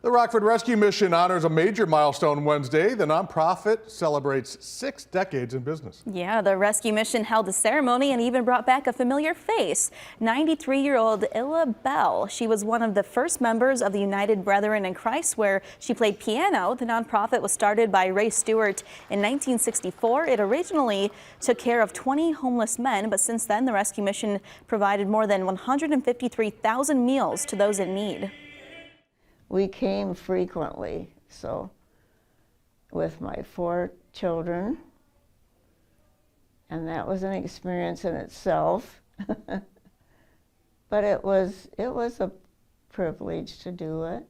The Rockford Rescue Mission honors a major milestone Wednesday. The nonprofit celebrates 6 decades in business. Yeah, the rescue mission held a ceremony and even brought back a familiar face. 93-year-old Illa Bell. She was one of the first members of the United Brethren in Christ, where she played piano. The nonprofit was started by Ray Stewart in 1964. It originally took care of 20 homeless men, but since then the rescue mission provided more than 153,000 meals to those in need. We came frequently, so with my 4 children, and that was an experience in itself. But it was a privilege to do it.